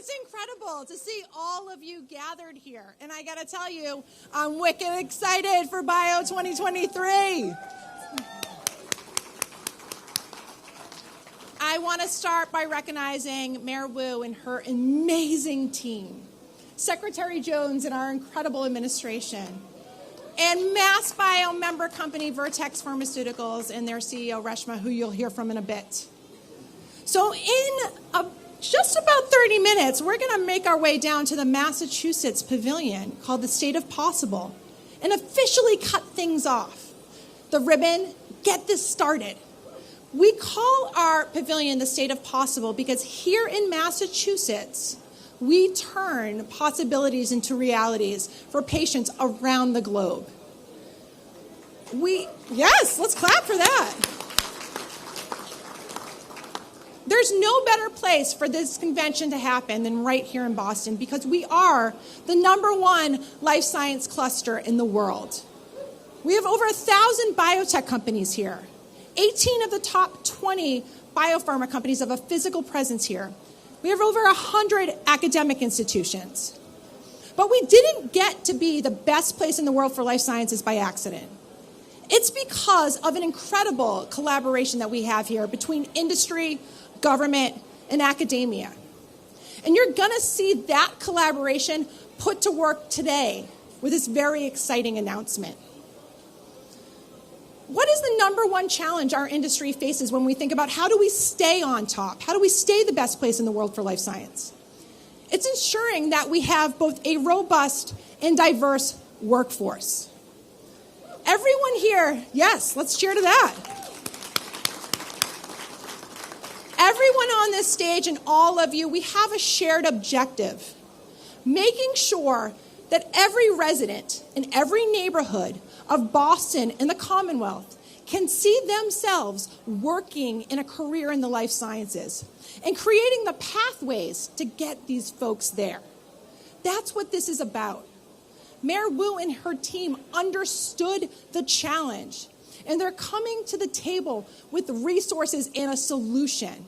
It's incredible to see all of you gathered here. And I got to tell you, I'm wicked excited for Bio 2023. I want to start by recognizing Mayor Wu and her amazing team, Secretary Jones and our incredible administration, and MassBio member company Vertex Pharmaceuticals and their CEO Reshma, who you'll hear from in a bit. So in just about 30 minutes, we're going to make our way down to the Massachusetts pavilion called the State of Possible and officially cut things off. The ribbon, get this started. We call our pavilion the State of Possible because here in Massachusetts, we turn possibilities into realities for patients around the globe. Yes, let's clap for that. There's no better place for this convention to happen than right here in Boston because we are the #1 life science cluster in the world. We have over 1,000 biotech companies here. 18 of the top 20 biopharma companies have a physical presence here. We have over 100 academic institutions. But we didn't get to be the best place in the world for life sciences by accident. It's because of an incredible collaboration that we have here between industry, government, and academia. And you're going to see that collaboration put to work today with this very exciting announcement. What is the #1 challenge our industry faces when we think about how do we stay on top? How do we stay the best place in the world for life science? It's ensuring that we have both a robust and diverse workforce. Everyone here, yes, let's cheer to that. Everyone on this stage and all of you, we have a shared objective, making sure that every resident in every neighborhood of Boston and the Commonwealth can see themselves working in a career in the life sciences and creating the pathways to get these folks there. That's what this is about. Mayor Wu and her team understood the challenge, and they're coming to the table with resources and a solution.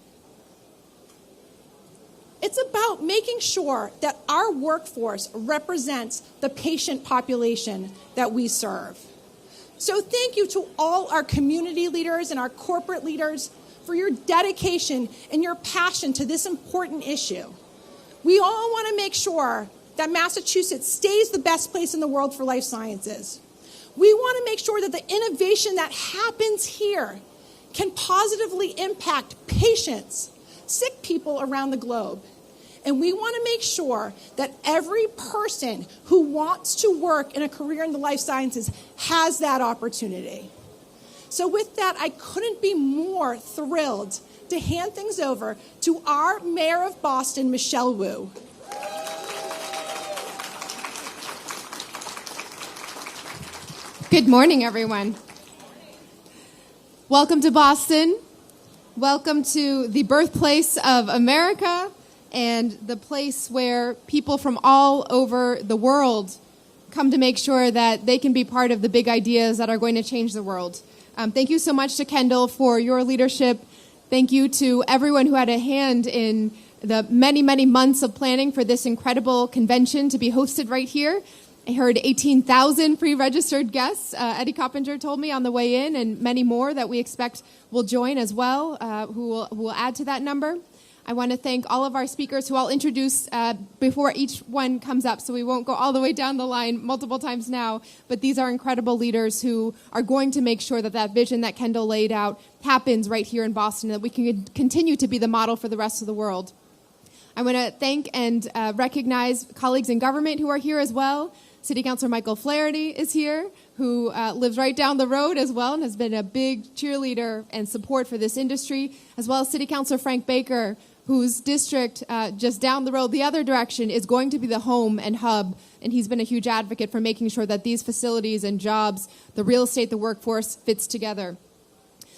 It's about making sure that our workforce represents the patient population that we serve. So thank you to all our community leaders and our corporate leaders for your dedication and your passion to this important issue. We all want to make sure that Massachusetts stays the best place in the world for life sciences. We want to make sure that the innovation that happens here can positively impact patients, sick people around the globe. And we want to make sure that every person who wants to work in a career in the life sciences has that opportunity. So with that, I couldn't be more thrilled to hand things over to our Mayor of Boston, Michelle Wu. Good morning, everyone. Welcome to Boston. Welcome to the birthplace of America and the place where people from all over the world come to make sure that they can be part of the big ideas that are going to change the world. Thank you so much to Kendall for your leadership. Thank you to everyone who had a hand in the many, many months of planning for this incredible convention to be hosted right here. I heard 18,000 pre-registered guests, Eddie Coppinger told me on the way in, and many more that we expect will join as well, who will add to that number. I want to thank all of our speakers who I'll introduce before each one comes up, so we won't go all the way down the line multiple times now. But these are incredible leaders who are going to make sure that that vision that Kendall laid out happens right here in Boston, that we can continue to be the model for the rest of the world. I want to thank and recognize colleagues in government who are here as well. City Councilor Michael Flaherty is here, who lives right down the road as well and has been a big cheerleader and support for this industry, as well as City Councilor Frank Baker, whose district just down the road the other direction is going to be the home and hub, and he's been a huge advocate for making sure that these facilities and jobs, the real estate, the workforce fits together.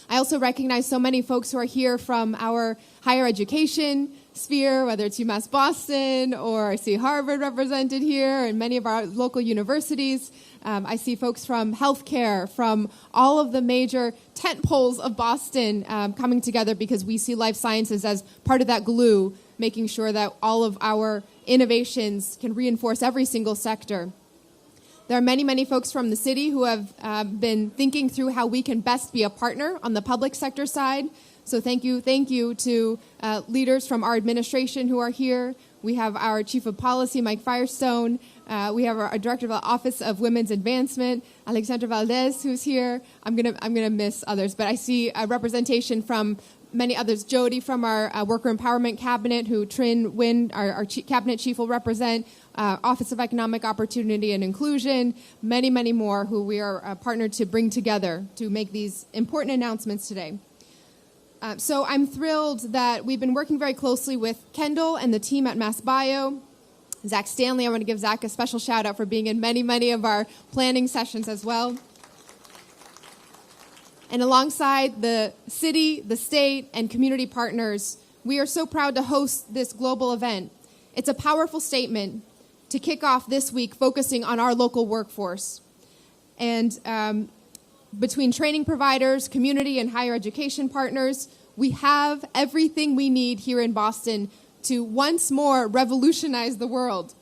I also recognize so many folks who are here from our higher education sphere, whether it's UMass Boston or I see Harvard represented here and many of our local universities. I see folks from healthcare, from all of the major tent poles of Boston coming together because we see life sciences as part of that glue making sure that all of our innovations can reinforce every single sector. There are many, many folks from the city who have been thinking through how we can best be a partner on the public sector side. So thank you to leaders from our administration who are here. We have our Chief of Policy, Mike Firestone. We have our Director of the Office of Women's Advancement, Alexandra Valdez, who's here. I'm gonna miss others, but I see a representation from many others. Jody from our Worker Empowerment Cabinet, who Trin Nguyen, our Cabinet Chief, will represent. Office of Economic Opportunity and Inclusion, many, many more who we are partnered to bring together to make these important announcements today. So I'm thrilled that we've been working very closely with Kendall and the team at MassBio. Zach Stanley, I want to give Zach a special shout out for being in many, many of our planning sessions as well. And alongside the city, the state, and community partners, we are so proud to host this global event. It's a powerful statement to kick off this week focusing on our local workforce. And between training providers, community, and higher education partners, we have everything we need here in Boston to once more revolutionize the world.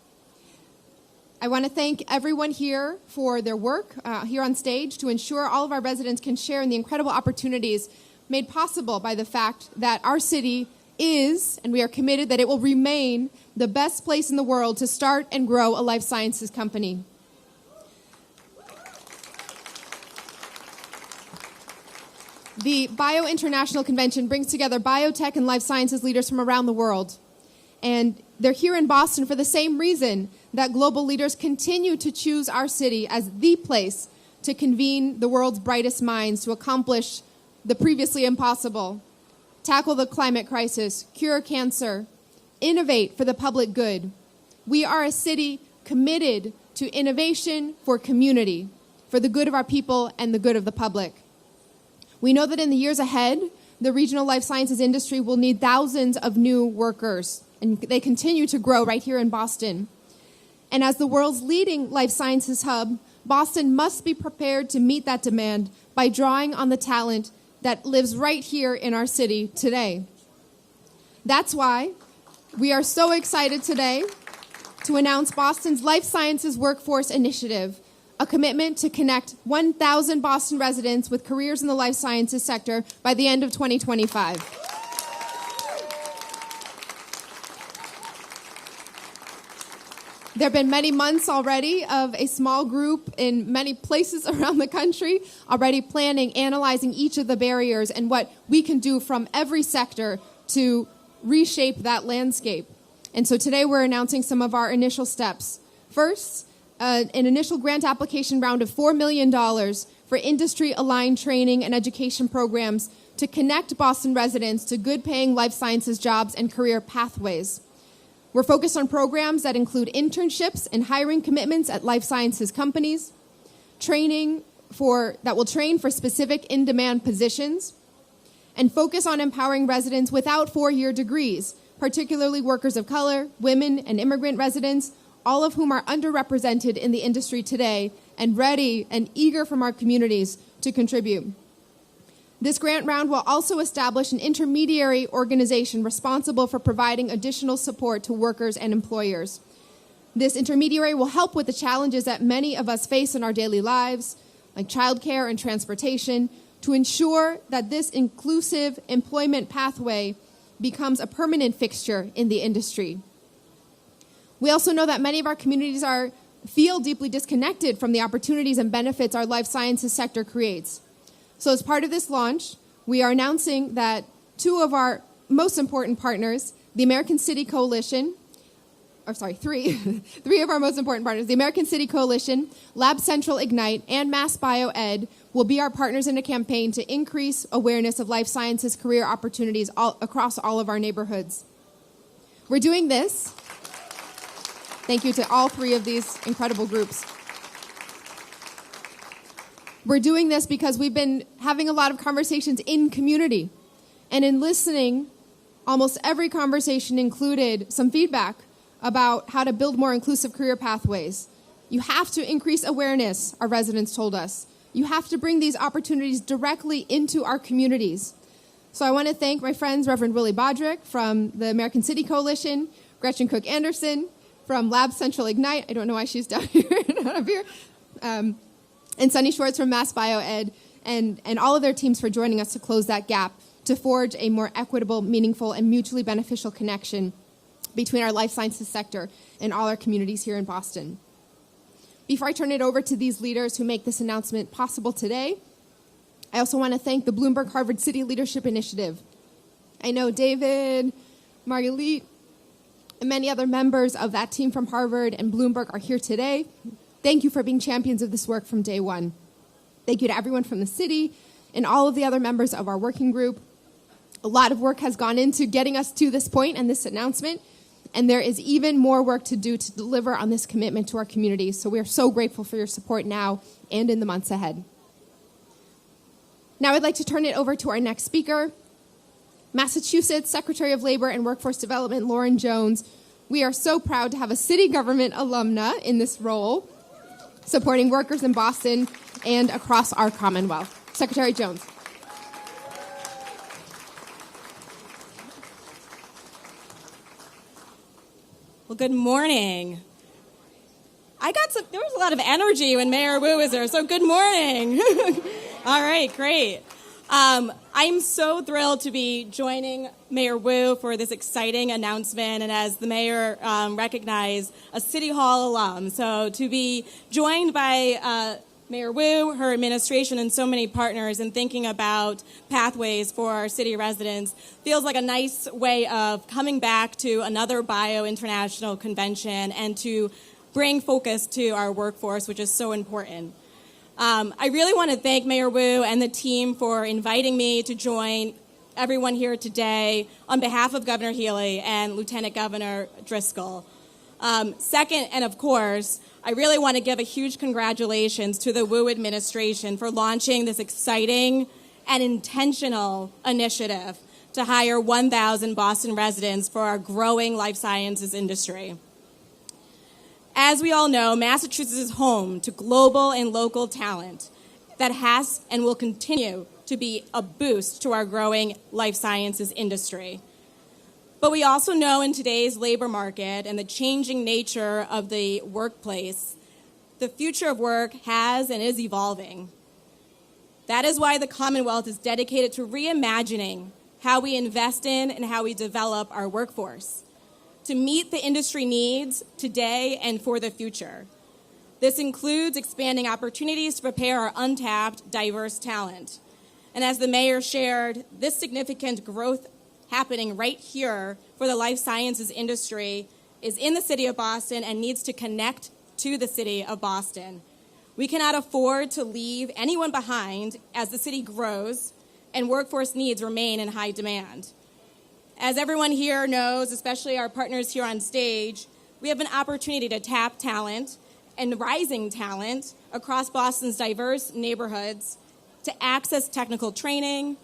I want to thank everyone here for their work here on stage to ensure all of our residents can share in the incredible opportunities made possible by the fact that our city is, and we are committed that it will remain, the best place in the world to start and grow a life sciences company. The Bio International Convention brings together biotech and life sciences leaders from around the world. And they're here in Boston for the same reason that global leaders continue to choose our city as the place to convene the world's brightest minds to accomplish the previously impossible, tackle the climate crisis, cure cancer, innovate for the public good. We are a city committed to innovation for community, for the good of our people and the good of the public. We know that in the years ahead, the regional life sciences industry will need thousands of new workers, and they continue to grow right here in Boston. And as the world's leading life sciences hub, Boston must be prepared to meet that demand by drawing on the talent that lives right here in our city today. That's why we are so excited today to announce Boston's Life Sciences Workforce Initiative, a commitment to connect 1,000 Boston residents with careers in the life sciences sector by the end of 2025. There have been many months already of a small group in many places around the country already planning, analyzing each of the barriers and what we can do from every sector to reshape that landscape. And so today we're announcing some of our initial steps. First, an initial grant application round of $4 million for industry-aligned training and education programs to connect Boston residents to good-paying life sciences jobs and career pathways. We're focused on programs that include internships and hiring commitments at life sciences companies, that will train for specific in-demand positions, and focus on empowering residents without four-year degrees, particularly workers of color, women, and immigrant residents, all of whom are underrepresented in the industry today and ready and eager from our communities to contribute. This grant round will also establish an intermediary organization responsible for providing additional support to workers and employers. This intermediary will help with the challenges that many of us face in our daily lives, like childcare and transportation, to ensure that this inclusive employment pathway becomes a permanent fixture in the industry. We also know that many of our communities feel deeply disconnected from the opportunities and benefits our life sciences sector creates. So as part of this launch, we are announcing that three of our most important partners, the American City Coalition, three of our most important partners, the American City Coalition, Lab Central Ignite, and MassBio Ed will be our partners in a campaign to increase awareness of life sciences career opportunities across all of our neighborhoods. We're doing this. Thank you to all three of these incredible groups. We're doing this because we've been having a lot of conversations in community. And in listening, almost every conversation included some feedback about how to build more inclusive career pathways. You have to increase awareness, our residents told us. You have to bring these opportunities directly into our communities. So I want to thank my friends, Reverend Willie Bodrick from the American City Coalition, Gretchen Cook Anderson from Lab Central Ignite. I don't know why she's down here, not up here. And Sunny Schwartz from Mass Bioed, and all of their teams for joining us to close that gap, to forge a more equitable, meaningful, and mutually beneficial connection between our life sciences sector and all our communities here in Boston. Before I turn it over to these leaders who make this announcement possible today, I also want to thank the Bloomberg Harvard City Leadership Initiative. I know David, Marguerite, and many other members of that team from Harvard and Bloomberg are here today. Thank you for being champions of this work from day one. Thank you to everyone from the city and all of the other members of our working group. A lot of work has gone into getting us to this point and this announcement, and there is even more work to do to deliver on this commitment to our communities. So we are so grateful for your support now and in the months ahead. Now I'd like to turn it over to our next speaker, Massachusetts Secretary of Labor and Workforce Development, Lauren Jones. We are so proud to have a city government alumna in this role, supporting workers in Boston and across our Commonwealth. Secretary Jones. Well, good morning. There was a lot of energy when Mayor Wu was there, so good morning. All right, great. I'm so thrilled to be joining Mayor Wu for this exciting announcement, and as the mayor recognized, a City Hall alum. So to be joined by Mayor Wu, her administration, and so many partners in thinking about pathways for our city residents feels like a nice way of coming back to another Bio International Convention and to bring focus to our workforce, which is so important. I really want to thank Mayor Wu and the team for inviting me to join everyone here today on behalf of Governor Healy and Lieutenant Governor Driscoll. Second, and of course, I really want to give a huge congratulations to the Wu administration for launching this exciting and intentional initiative to hire 1,000 Boston residents for our growing life sciences industry. As we all know, Massachusetts is home to global and local talent that has and will continue to be a boost to our growing life sciences industry. But we also know in today's labor market and the changing nature of the workplace, the future of work has and is evolving. That is why the Commonwealth is dedicated to reimagining how we invest in and how we develop our workforce to meet the industry needs today and for the future. This includes expanding opportunities to prepare our untapped, diverse talent. And as the mayor shared, this significant growth happening right here for the life sciences industry is in the city of Boston and needs to connect to the city of Boston. We cannot afford to leave anyone behind as the city grows and workforce needs remain in high demand. As everyone here knows, especially our partners here on stage, we have an opportunity to tap talent and rising talent across Boston's diverse neighborhoods to access technical training,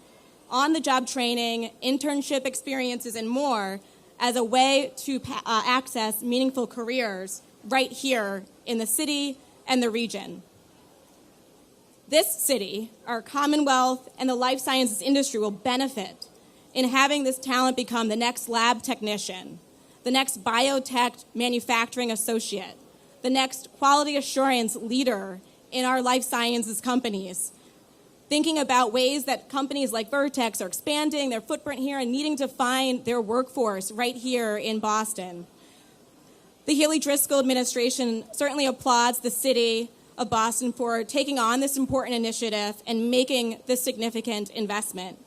on-the-job training, internship experiences, and more as a way to access meaningful careers right here in the city and the region. This city, our Commonwealth, and the life sciences industry will benefit in having this talent become the next lab technician, the next biotech manufacturing associate, the next quality assurance leader in our life sciences companies, thinking about ways that companies like Vertex are expanding their footprint here and needing to find their workforce right here in Boston. The Healy-Driscoll administration certainly applauds the city of Boston for taking on this important initiative and making this significant investment.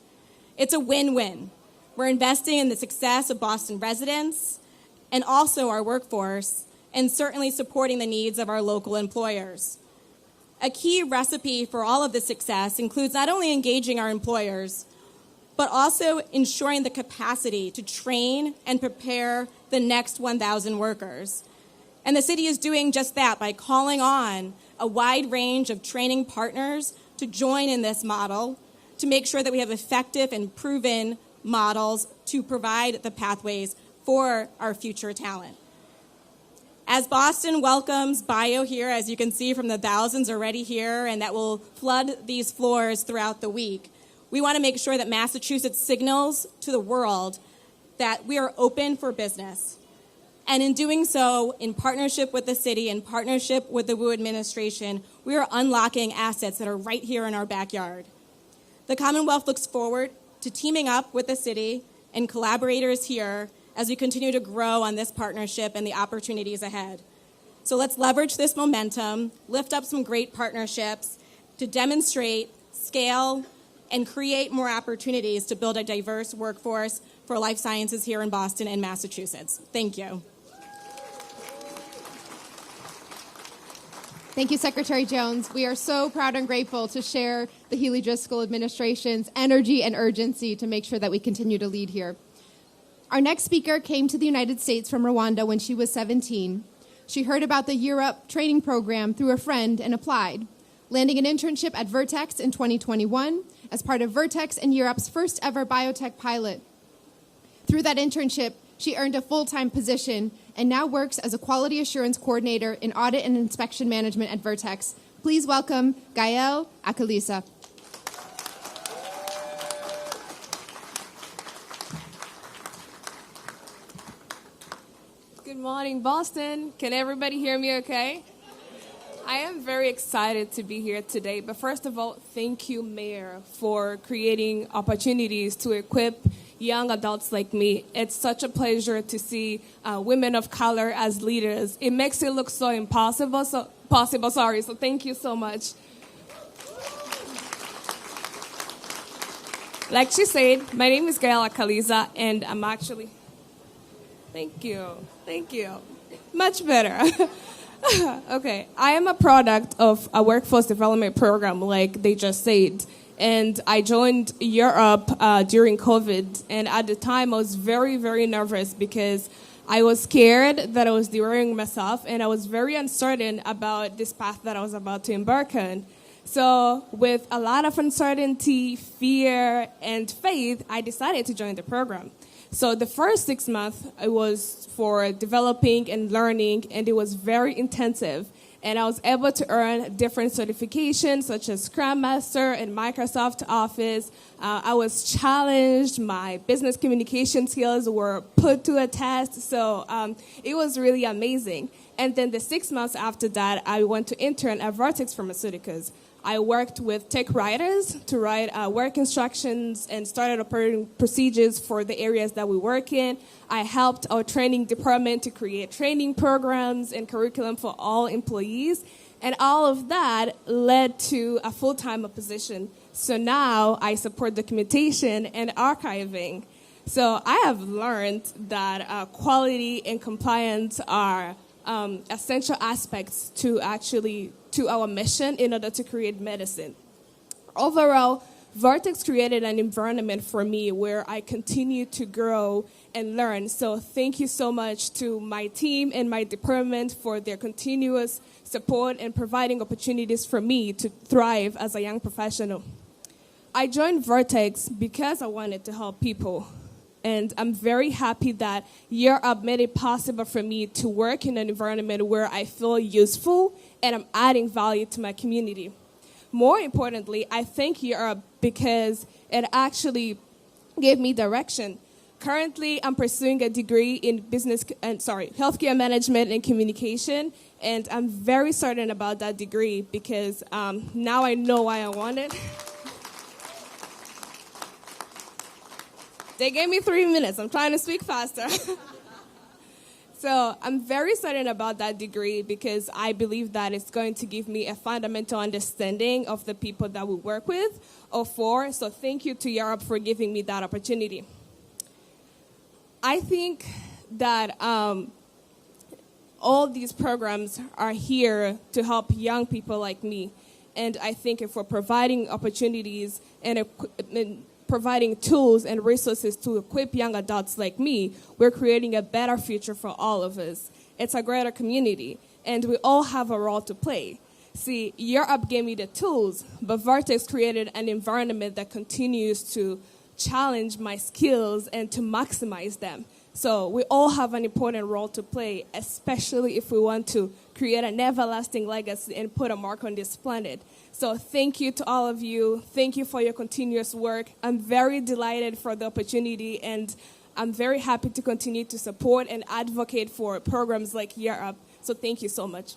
It's a win-win. We're investing in the success of Boston residents and also our workforce, and certainly supporting the needs of our local employers. A key recipe for all of this success includes not only engaging our employers, but also ensuring the capacity to train and prepare the next 1,000 workers. And the city is doing just that by calling on a wide range of training partners to join in this model to make sure that we have effective and proven models to provide the pathways for our future talent. As Boston welcomes bio here, as you can see from the thousands already here, and that will flood these floors throughout the week, We want to make sure that Massachusetts signals to the world that we are open for business. And in doing so, in partnership with the city, in partnership with the Wu administration, we are unlocking assets that are right here in our backyard. The Commonwealth looks forward to teaming up with the city and collaborators here as we continue to grow on this partnership and the opportunities ahead. So let's leverage this momentum, lift up some great partnerships to demonstrate, scale, and create more opportunities to build a diverse workforce for life sciences here in Boston and Massachusetts. Thank you. Thank you, Secretary Jones. We are so proud and grateful to share the Healy Driscoll administration's energy and urgency to make sure that we continue to lead here. Our next speaker came to the United States from Rwanda when she was 17. She heard about the Europe training program through a friend and applied, landing an internship at Vertex in 2021 as part of Vertex and Europe's first ever biotech pilot. Through that internship, she earned a full-time position and now works as a quality assurance coordinator in audit and inspection management at Vertex. Please welcome Gael Akalisa. Good morning, Boston. Can everybody hear me okay? I am very excited to be here today, but first of all, thank you, Mayor, for creating opportunities to equip young adults like me. It's such a pleasure to see women of color as leaders. It makes it look so impossible, so thank you so much. Like she said, my name is Gael Akalisa, and I'm actually... Thank you. Much better. Okay, I am a product of a workforce development program, like they just said. And I joined Europe during COVID. And at the time, I was very, very nervous because I was scared that I was derailing myself. And I was very uncertain about this path that I was about to embark on. So with a lot of uncertainty, fear, and faith, I decided to join the program. So the first 6 months, it was for developing and learning, and it was very intensive. And I was able to earn different certifications, such as Scrum Master and Microsoft Office. I was challenged. My business communication skills were put to a test. So it was really amazing. And then the 6 months after that, I went to intern at Vertex Pharmaceuticals. I worked with tech writers to write work instructions and started operating procedures for the areas that we work in. I helped our training department to create training programs and curriculum for all employees. And all of that led to a full-time position. So now I support documentation and archiving. So I have learned that quality and compliance are essential aspects to our mission in order to create medicine. Overall, Vertex created an environment for me where I continue to grow and learn. So thank you so much to my team and my department for their continuous support and providing opportunities for me to thrive as a young professional. I joined Vertex because I wanted to help people. And I'm very happy that Europe made it possible for me to work in an environment where I feel useful and I'm adding value to my community. More importantly, I thank Europe because it actually gave me direction. Currently, I'm pursuing a degree in healthcare management and communication, and I'm very certain about that degree because now I know why I want it. They gave me 3 minutes. I'm trying to speak faster. So I'm very certain about that degree because I believe that it's going to give me a fundamental understanding of the people that we work with or for. So thank you to Europe for giving me that opportunity. I think that all these programs are here to help young people like me. And I think if we're providing opportunities and providing tools and resources to equip young adults like me, we're creating a better future for all of us. It's a greater community, and we all have a role to play. See, Europe gave me the tools, but Vertex created an environment that continues to challenge my skills and to maximize them. So we all have an important role to play, especially if we want to create an everlasting legacy and put a mark on this planet. So thank you to all of you. Thank you for your continuous work. I'm very delighted for the opportunity, and I'm very happy to continue to support and advocate for programs like Year Up. So thank you so much.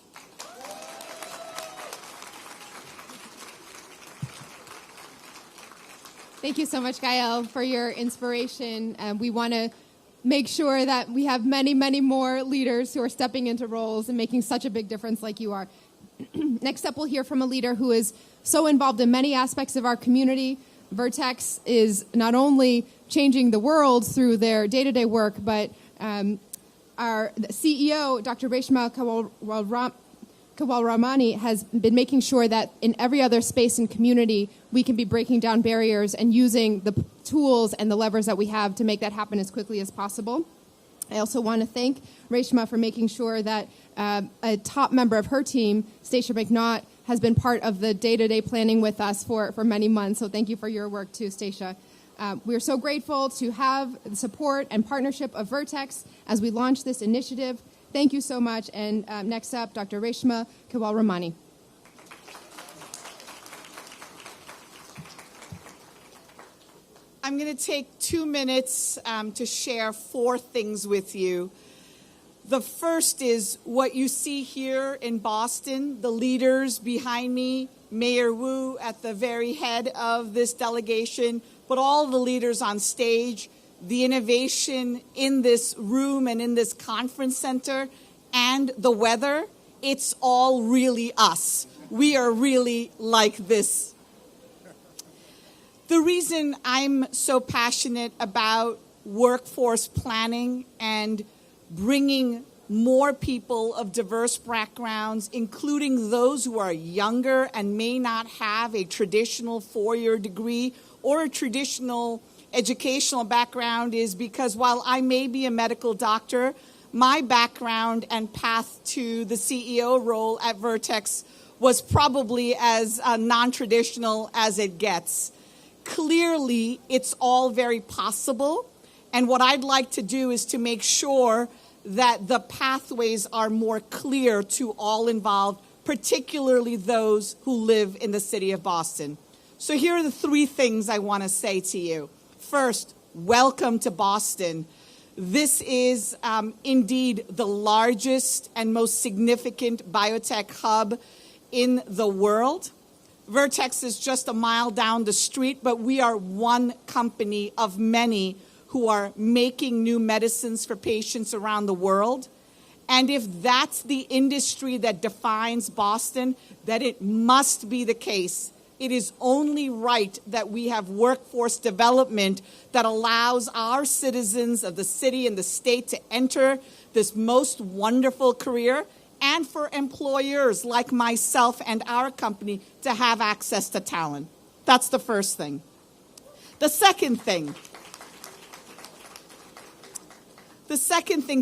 Thank you so much, Gael, for your inspiration. We want to make sure that we have many, many more leaders who are stepping into roles and making such a big difference like you are. Next up, we'll hear from a leader who is so involved in many aspects of our community. Vertex is not only changing the world through their day-to-day work, but our CEO, Dr. Reshma Kewalramani, has been making sure that in every other space and community, we can be breaking down barriers and using the tools and the levers that we have to make that happen as quickly as possible. I also want to thank Reshma for making sure that a top member of her team, Stacia McNaught, has been part of the day-to-day planning with us for many months. So thank you for your work too, Stacia. We're so grateful to have the support and partnership of Vertex as we launch this initiative. Thank you so much. And next up, Dr. Reshma Kewalramani. I'm going to take 2 minutes to share 4 things with you. The first is what you see here in Boston, the leaders behind me, Mayor Wu at the very head of this delegation, but all the leaders on stage, the innovation in this room and in this conference center, and the weather, it's all really us. We are really like this. The reason I'm so passionate about workforce planning and bringing more people of diverse backgrounds, including those who are younger and may not have a traditional 4-year degree or a traditional educational background, is because while I may be a medical doctor, my background and path to the CEO role at Vertex was probably as non-traditional as it gets. Clearly, it's all very possible, and what I'd like to do is to make sure that the pathways are more clear to all involved, particularly those who live in the city of Boston. So here are the 3 things I want to say to you. First, welcome to Boston. This is indeed the largest and most significant biotech hub in the world. Vertex is just a mile down the street, but we are one company of many who are making new medicines for patients around the world. And if that's the industry that defines Boston, that it must be the case. It is only right that we have workforce development that allows our citizens of the city and the state to enter this most wonderful career, and for employers like myself and our company to have access to talent. That's the first thing. The second thing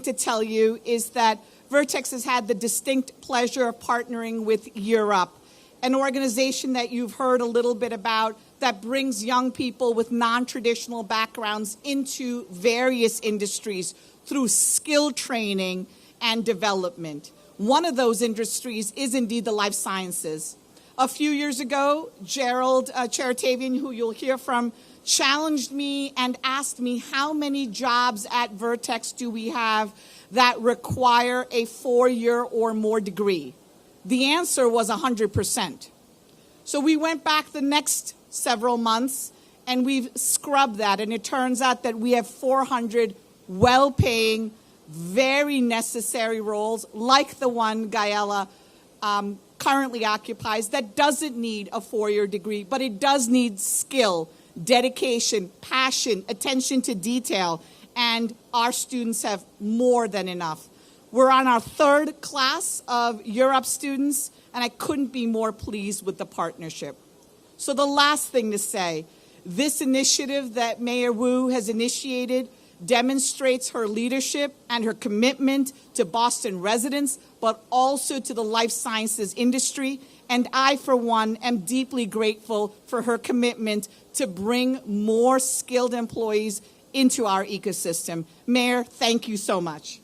to tell you is that Vertex has had the distinct pleasure of partnering with Year Up, an organization that you've heard a little bit about that brings young people with non-traditional backgrounds into various industries through skill training and development. One of those industries is indeed the life sciences. A few years ago, Gerald Charatavian, who you'll hear from, challenged me and asked me how many jobs at Vertex do we have that require a 4-year or more degree. The answer was 100%. So we went back the next several months and we've scrubbed that, and it turns out that we have 400 well-paying, very necessary roles like the one Gaela currently occupies that doesn't need a 4-year degree, but it does need skill, dedication, passion, attention to detail, and our students have more than enough. We're on our 3rd class of Year Up students, and I couldn't be more pleased with the partnership. So the last thing to say, this initiative that Mayor Wu has initiated demonstrates her leadership and her commitment to Boston residents, but also to the life sciences industry. And I, for one, am deeply grateful for her commitment to bring more skilled employees into our ecosystem. Mayor, thank you so much.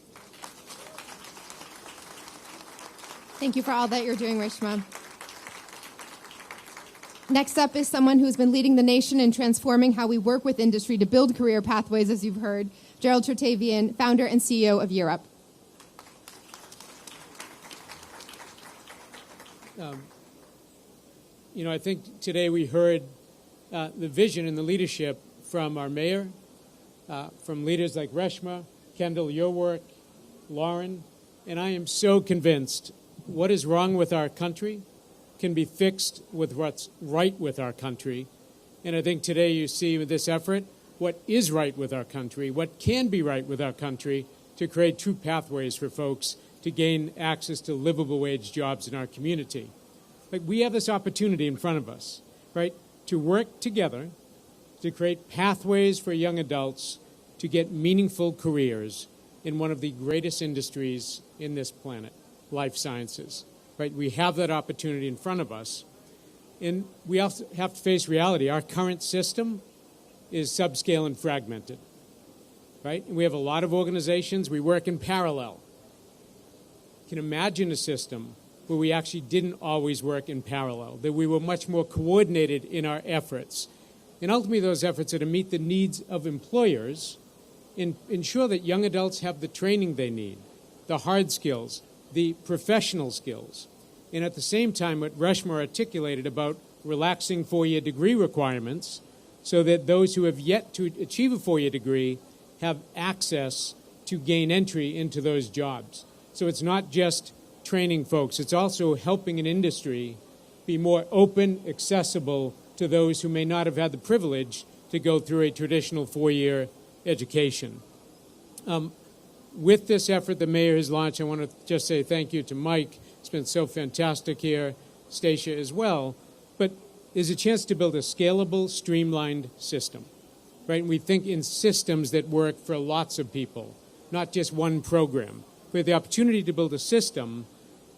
Thank you for all that you're doing, Reshma. Next up is someone who's been leading the nation in transforming how we work with industry to build career pathways, as you've heard, Gerald Tertavian, founder and CEO of Europe. I think today we heard the vision and the leadership from our mayor, from leaders like Reshma, Kendall, your work, Lauren, and I am so convinced what is wrong with our country can be fixed with what's right with our country. And I think today you see with this effort what is right with our country, what can be right with our country to create true pathways for folks to gain access to livable wage jobs in our community. Like, we have this opportunity in front of us, right, to work together to create pathways for young adults to get meaningful careers in one of the greatest industries in this planet, life sciences. Right? We have that opportunity in front of us. And we also have to face reality. Our current system is subscale and fragmented. Right? And we have a lot of organizations. We work in parallel. You can imagine a system where we actually didn't always work in parallel, that we were much more coordinated in our efforts. And ultimately, those efforts are to meet the needs of employers and ensure that young adults have the training they need, the hard skills, the professional skills. And at the same time, what Reshma articulated about relaxing four-year degree requirements so that those who have yet to achieve a four-year degree have access to gain entry into those jobs. So it's not just training folks, it's also helping an industry be more open, accessible to those who may not have had the privilege to go through a traditional four-year education. With this effort the mayor has launched, I want to just say thank you to Mike. It's been so fantastic here, Stacia as well. But there's a chance to build a scalable, streamlined system, right? And we think in systems that work for lots of people, not just one program. We have the opportunity to build a system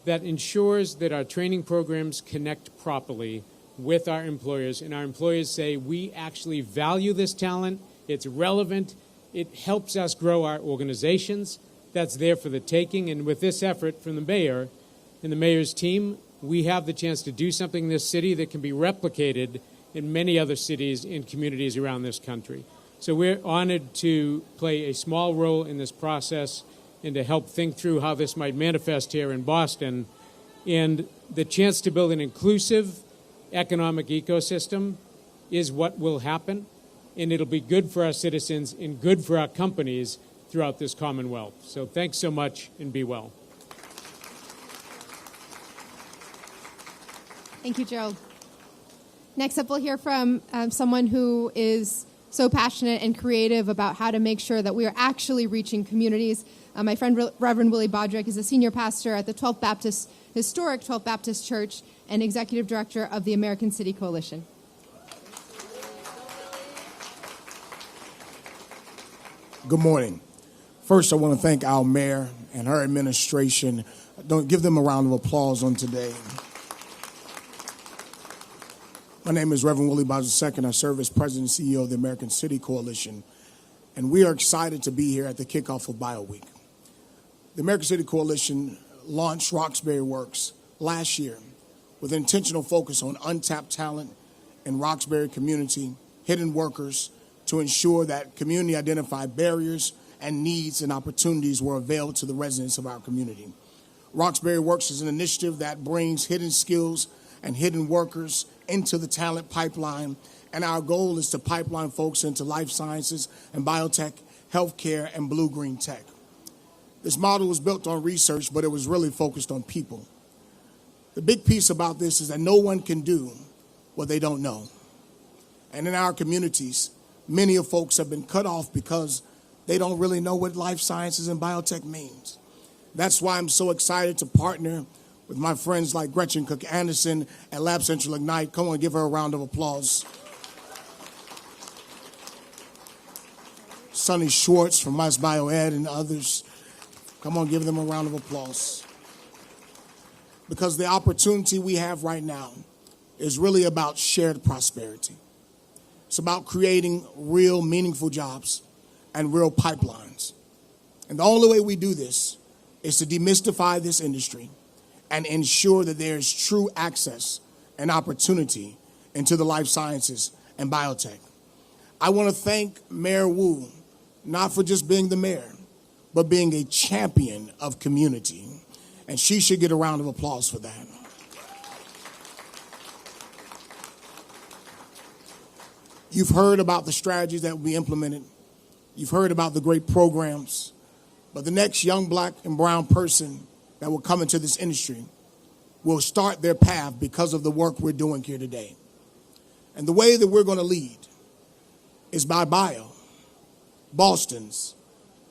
that ensures that our training programs connect properly with our employers, and our employers say, we actually value this talent, it's relevant, it helps us grow our organizations. That's there for the taking. And with this effort from the mayor and the mayor's team, we have the chance to do something in this city that can be replicated in many other cities and communities around this country. So we're honored to play a small role in this process and to help think through how this might manifest here in Boston. And the chance to build an inclusive economic ecosystem is what will happen. And it'll be good for our citizens and good for our companies throughout this Commonwealth. So thanks so much, and be well. Thank you, Gerald. Next up, we'll hear from someone who is so passionate and creative about how to make sure that we are actually reaching communities. My friend Reverend Willie Bodrick is a senior pastor at the historic 12th Baptist Church and executive director of the American City Coalition. Good morning. First, I want to thank our mayor and her administration. Don't give them a round of applause on today. My name is Reverend Willie Bodrick II. I serve as president and CEO of the American City Coalition, and we are excited to be here at the kickoff of BioWeek. The American City Coalition launched Roxbury Works last year with an intentional focus on untapped talent in Roxbury community, hidden workers, to ensure that community-identified barriers and needs and opportunities were availed to the residents of our community. Roxbury Works is an initiative that brings hidden skills and hidden workers into the talent pipeline, and our goal is to pipeline folks into life sciences and biotech, healthcare, and blue-green tech. This model was built on research, but it was really focused on people. The big piece about this is that no one can do what they don't know. And in our communities, many of folks have been cut off because they don't really know what life sciences and biotech means. That's why I'm so excited to partner with my friends like Gretchen Cook Anderson at Lab Central Ignite. Come on, give her a round of applause. Sonny Schwartz from Mass BioEd and others. Come on, give them a round of applause. Because the opportunity we have right now is really about shared prosperity. It's about creating real, meaningful jobs and real pipelines. And the only way we do this is to demystify this industry and ensure that there is true access and opportunity into the life sciences and biotech. I want to thank Mayor Wu, not for just being the mayor, but being a champion of community. And she should get a round of applause for that. You've heard about the strategies that will be implemented. You've heard about the great programs. But the next young black and brown person that will come into this industry will start their path because of the work we're doing here today. And the way that we're going to lead is by BIO, Boston's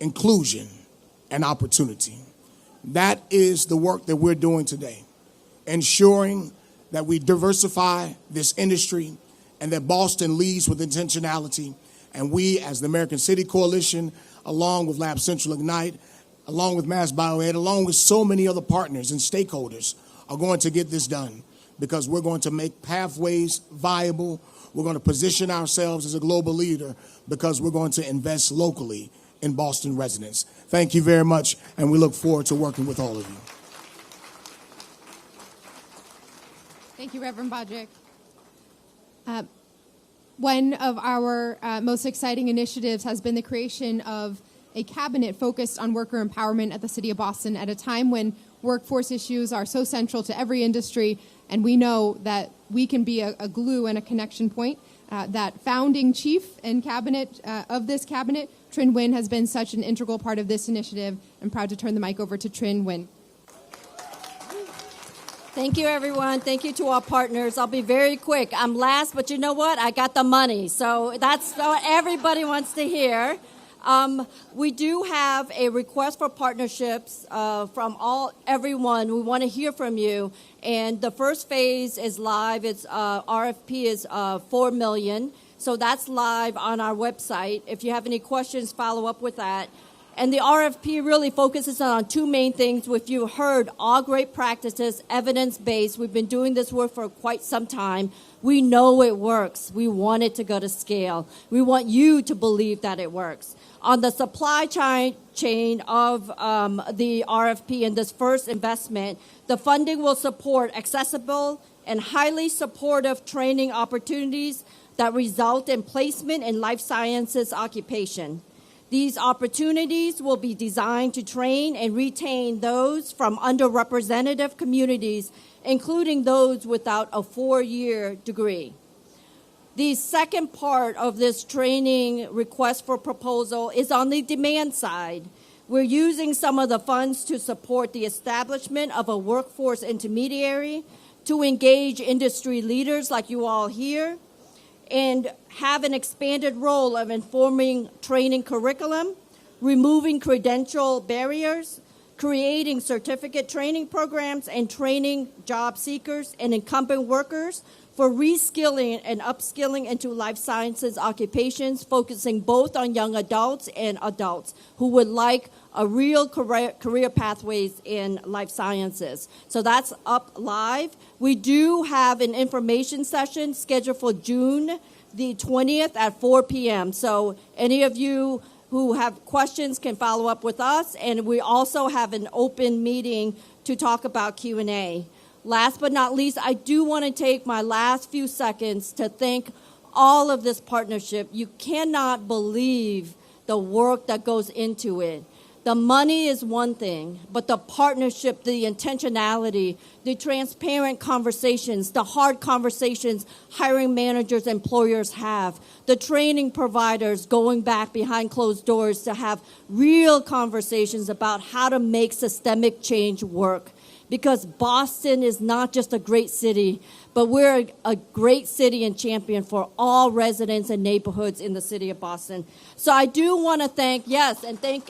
inclusion and opportunity. That is the work that we're doing today, ensuring that we diversify this industry and that Boston leads with intentionality. And we, as the American City Coalition, along with Lab Central Ignite, along with Mass BioEd, along with so many other partners and stakeholders, are going to get this done because we're going to make pathways viable. We're going to position ourselves as a global leader because we're going to invest locally in Boston residents. Thank you very much, and we look forward to working with all of you. Thank you, Reverend Bodrick. One of our most exciting initiatives has been the creation of a cabinet focused on worker empowerment at the City of Boston at a time when workforce issues are so central to every industry, and we know that we can be a glue and a connection point. That founding chief and cabinet of this cabinet, Trinh Nguyen, has been such an integral part of this initiative. I'm proud to turn the mic over to Trinh Nguyen. Thank you, everyone. Thank you to our partners. I'll be very quick. I'm last, but you know what? I got the money. So that's what everybody wants to hear. We do have a request for partnerships from everyone. We want to hear from you. And the first phase is live. It's RFP is $4 million. So that's live on our website. If you have any questions, follow up with that. And the RFP really focuses on two main things, which you heard, all great practices, evidence-based. We've been doing this work for quite some time. We know it works. We want it to go to scale. We want you to believe that it works. On the supply chain of the RFP in this first investment, the funding will support accessible and highly supportive training opportunities that result in placement in life sciences occupation. These opportunities will be designed to train and retain those from underrepresented communities, including those without a 4-year degree. The second part of this training request for proposal is on the demand side. We're using some of the funds to support the establishment of a workforce intermediary, to engage industry leaders like you all here, and have an expanded role of informing training curriculum, removing credential barriers, creating certificate training programs, and training job seekers and incumbent workers for reskilling and upskilling into life sciences occupations, focusing both on young adults and adults who would like a real career pathways in life sciences. So that's up live. We do have an information session scheduled for June the 20th at 4 p.m. So any of you who have questions can follow up with us, and we also have an open meeting to talk about Q&A. Last but not least, I do want to take my last few seconds to thank all of this partnership. You cannot believe the work that goes into it. The money is one thing, but the partnership, the intentionality, the transparent conversations, the hard conversations hiring managers, employers have, the training providers going back behind closed doors to have real conversations about how to make systemic change work. Because Boston is not just a great city, but we're a great city and champion for all residents and neighborhoods in the city of Boston. So I do want to thank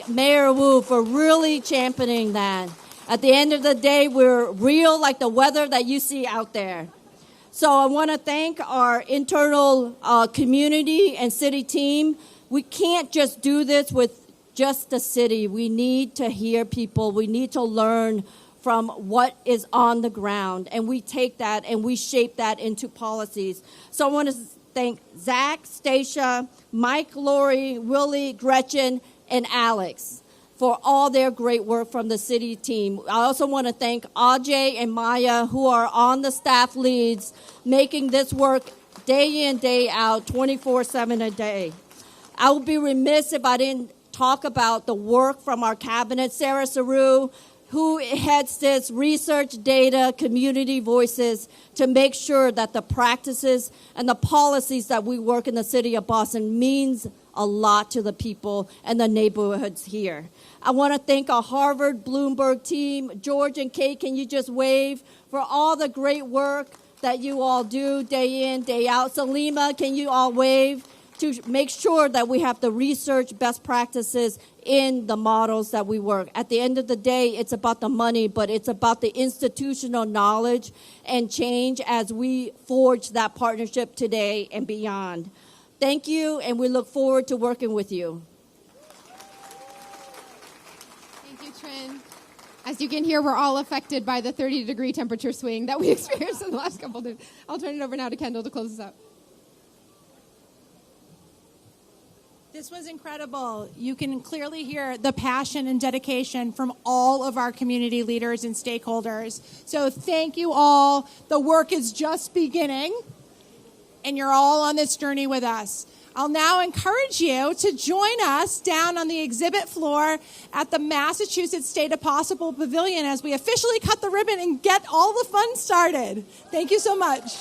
Mayor Wu for really championing that. At the end of the day, we're real like the weather that you see out there. So I want to thank our internal community and city team. We can't just do this with just the city. We need to hear people. We need to learn from what is on the ground, and we take that and we shape that into policies. So I want to thank Zach, Stacia, Mike, Lori, Willie, Gretchen, and Alex. for all their great work from the city team. I also want to thank Ajay and Maya, who are on the staff leads, making this work day in, day out, 24/7 a day. I would be remiss if I didn't talk about the work from our cabinet. Sarah Saru, who heads this research, data, community voices to make sure that the practices and the policies that we work in the city of Boston means a lot to the people and the neighborhoods here. I want to thank our Harvard Bloomberg team. George and Kate, can you just wave for all the great work that you all do day in, day out? Salima, can you all wave to make sure that we have the research best practices in the models that we work. At the end of the day, it's about the money, but it's about the institutional knowledge and change as we forge that partnership today and beyond. Thank you, and we look forward to working with you. Thank you, Trin. As you can hear, we're all affected by the 30-degree temperature swing that we experienced in the last couple of days. I'll turn it over now to Kendall to close this out. This was incredible. You can clearly hear the passion and dedication from all of our community leaders and stakeholders. So thank you all. The work is just beginning, and you're all on this journey with us. I'll now encourage you to join us down on the exhibit floor at the Massachusetts State of Possible Pavilion as we officially cut the ribbon and get all the fun started. Thank you so much.